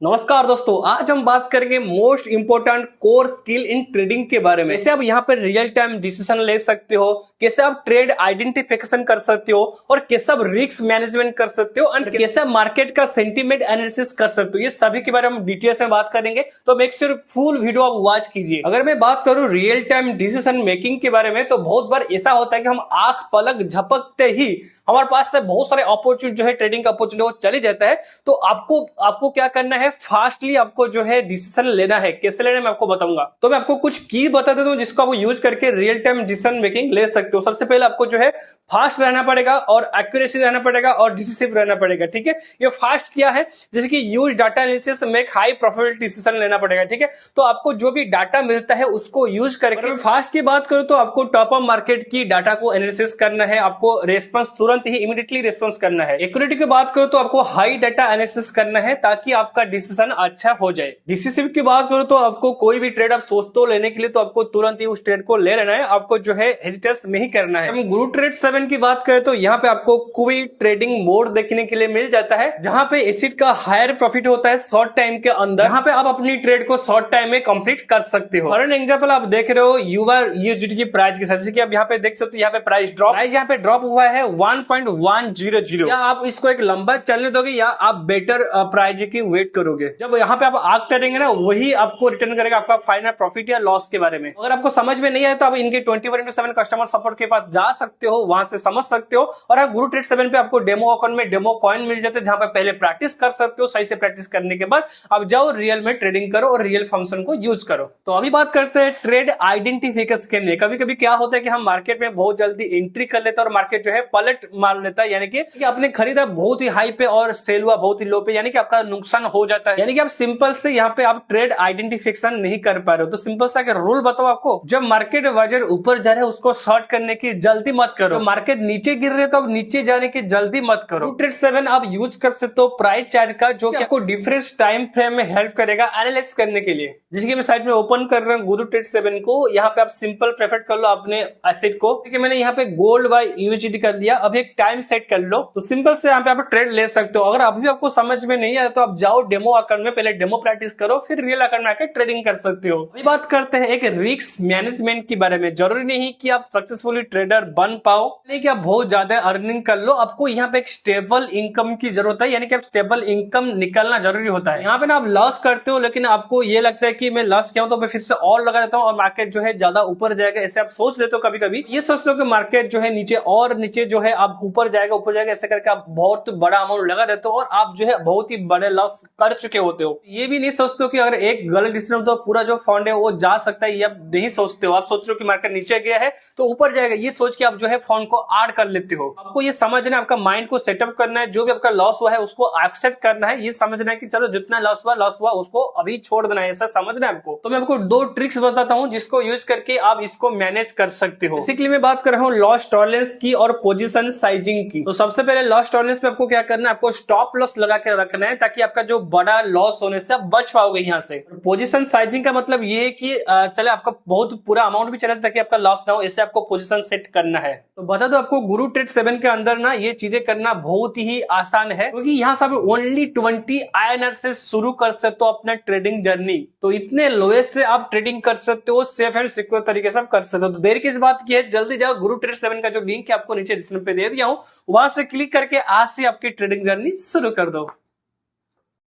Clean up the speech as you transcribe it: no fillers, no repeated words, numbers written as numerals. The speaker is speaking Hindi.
नमस्कार दोस्तों, आज हम बात करेंगे most important core skill in trading के बारे में। कैसे आप यहाँ पे रियल टाइम डिसीजन ले सकते हो, कैसे आप ट्रेड आइडेंटिफिकेशन कर सकते हो और कैसे आप रिस्क मैनेजमेंट कर सकते हो एंड कैसे आप मार्केट का सेंटीमेंट एनालिसिस कर सकते हो। ये सभी के बारे में डिटेल्स में बात करेंगे, तो मेक श्योर फुल वीडियो आप वॉच कीजिए। अगर मैं बात करूं रियल टाइम डिसीजन मेकिंग के बारे में, तो बहुत बार ऐसा होता है कि हम आंख पलक झपकते ही हमारे पास से बहुत सारे अपॉर्चुनिटी जो है ट्रेडिंग का अपॉर्चुनिटी वो चली जाता है। तो आपको क्या करना है, फास्टली आपको जो है डिसीजन लेना है। कैसे लेना है मैं आपको बताऊंगा। तो मैं आपको कुछ की बता देता हूं जिसको आप यूज करके रियल टाइम डिसीजन मेकिंग ले सकते हो। सबसे पहले आपको जो है फास्ट रहना पड़ेगा और एक्यूरेसी रहना पड़ेगा और डिसिसिव रहना पड़ेगा। ठीक है, ये फास्ट क्या है, जैसे कि use data analysis make high profitable decision लेना पड़ेगा। ठीक है, तो आपको जो भी डाटा मिलता है उसको यूज करके, फास्ट की बात करूं तो आपको टॉप अप मार्केट की डाटा को एनालिसिस करना है, आपको रेस्पॉन्स तुरंत ही इमीडिएटली रेस्पॉन्स करना है। एक्यूरेटी की बात करूं तो आपको हाई डाटा एनालिसिस करना है ताकि आपका डिसीजन अच्छा हो जाए। डिसिसिव की बात करूं तो आपको कोई भी ट्रेड आप सोचते हो लेने के लिए, तो आपको तुरंत ही उस ट्रेड को ले लेना है, आपको जो है हेजिटेट नहीं करना है। गुरु ट्रेड 7 की बात करें तो यहाँ पे आपको कोई ट्रेडिंग मोड देखने के लिए मिल जाता है जहां पे एसिड का हायर प्रॉफिट होता है शॉर्ट टाइम के अंदर, यहाँ पे आप अपनी ट्रेड को शॉर्ट टाइम में कंप्लीट कर सकते हो। फॉर एन एग्जांपल आप देख रहे हो यूएसडी की प्राइस के साथ, जैसे कि आप यहाँ पे देख सकते हो, यहाँ पे प्राइस यहाँ पे ड्रॉप हुआ है 1.100। या आप इसको एक लंबा चलने दोगे या आप बेटर प्राइस की वेट करोगे। जब यहाँ पे आप आग करेंगे ना, वही आपको रिटर्न करेगा आपका फाइनल प्रॉफिट या लॉस के बारे में। अगर आपको समझ में नहीं आए तो आप इनके 24/7 कस्टमर सपोर्ट के पास जा सकते हो, वहां से समझ सकते हो। और आप गुरु ट्रेड 7 पे आपको डेमो अकाउंट में डेमो कॉइन मिल जाते हैं, जहां पे पहले प्रैक्टिस कर सकते हो। सही से प्रैक्टिस करने के बाद आप जाओ रियल में ट्रेडिंग करो और रियल फंक्शन को यूज करो। तो अभी बात करते हैं ट्रेड आइडेंटिफिकेशन के। कभी कभी क्या होता है कि हम मार्केट में बहुत जल्दी एंट्री कर लेते हैं और मार्केट जो है पलट मार लेता है, यानी कि आपने खरीदा बहुत ही हाई पे और सेल हुआ बहुत ही लो पे, यानी कि आपका नुकसान हो जाता है। यानी कि आप सिंपल से यहाँ पे आप ट्रेड आइडेंटिफिकेशन नहीं कर पा रहे हो। तो सिंपल सा रूल बताओ आपको, जब मार्केट वजन ऊपर जा रहा है उसको शॉर्ट करने की जल्दी मत करो, मार्केट नीचे गिर रहे तो अब नीचे जाने की जल्दी मत करो। ट्रेड 7 आप यूज कर सकते हो प्राइस चार्ट का, जो कि आपको डिफरेंट टाइम फ्रेम में हेल्प करेगा एनालाइज करने के लिए। जिसकी मैं साइट में ओपन कर रहा हूँ गुरु ट्रेड 7 को। यहाँ पे आप सिंपल प्रेफर कर लो अपने एसेट को। ठीक है, मैंने यहाँ पे गोल्ड बाय यूएसडी कर दिया। अब एक टाइम सेट कर लो, तो सिंपल से यहाँ पे आप ट्रेड ले सकते हो। अगर अभी आपको समझ में नहीं आया तो आप जाओ डेमो अकाउंट में, पहले डेमो प्रैक्टिस करो, फिर रियल अकाउंट में आकर ट्रेडिंग कर सकते हो। अभी बात करते हैं एक रिस्क मैनेजमेंट के बारे में। जरूरी नहीं कि आप सक्सेसफुली ट्रेडर बन पाओ, नहीं कि आप बहुत ज्यादा अर्निंग कर लो। आपको यहाँ पे एक स्टेबल इनकम की जरूरत है, यानी कि आप स्टेबल इनकम निकलना जरूरी होता है। यहाँ पे ना आप लॉस करते हो, लेकिन आपको ये लगता है कि मैं लॉस किया हूं तो मैं फिर से और लगा देता हूँ और मार्केट जो है ज्यादा ऊपर जाएगा, ऐसे आप सोच लेते हो। कभी कभी ये सोचते हो कि मार्केट जो है नीचे और नीचे जो है आप ऊपर जाएगा, ऐसे करके आप बहुत बड़ा अमाउंट लगा देते हो और आप जो है बहुत ही बड़े लॉस कर चुके होते हो। ये भी नहीं सोचते हो कि अगर एक गलत डिसीजन तो पूरा जो फंड है वो जा सकता है, ये आप नहीं सोचते हो। आप सोच रहे हो कि मार्केट नीचे गया है तो ऊपर जाएगा, ये सोच के आप जो है फंड को ऐड कर लेते हो। आपको ये समझना है, आपका माइंड को सेटअप करना है, जो भी आपका लॉस हुआ है उसको एक्सेप्ट करना है। ये समझना है कि चलो जितना लॉस हुआ उसको अभी छोड़ देना है, ऐसा समझना है आपको। तो मैं आपको 2 ट्रिक्स बताता हूँ जिसको यूज करके आप इसको मैनेज कर सकते हो। बेसिकली मैं बात कर रहा हूँ लॉस टॉलरेंस की और पोजीशन साइजिंग की। तो सबसे पहले लॉस टॉलरेंस में आपको क्या करना है, आपको स्टॉप लॉस लगा के रखना है ताकि आपका जो बड़ा लॉस होने से आप बच पाओगे यहाँ से। पोजीशन साइजिंग का मतलब ये है कि चले आपका बहुत पूरा अमाउंट भी चले ताकि आपका लॉस ना हो, ऐसे आपको पोजीशन सेट करना है। तो बता दो आपको गुरु ट्रेड 7 के अंदर ना ये चीजें करना बहुत ही आसान है, क्योंकि यहाँ से ओनली 20 INR से शुरू कर सकते हो अपना ट्रेडिंग जर्नी। तो इतने लोएस्ट से आप ट्रेडिंग कर सकते हो, सेफ एंड सिक्योर तरीके से आप कर सकते हो। तो देर किस बात की है, जल्दी जाओ गुरु ट्रेड 7 का जो लिंक है आपको नीचे डिस्क्रिप्शन पे दे दिया हूँ, वहां से क्लिक करके आज से आपकी ट्रेडिंग जर्नी शुरू कर दो।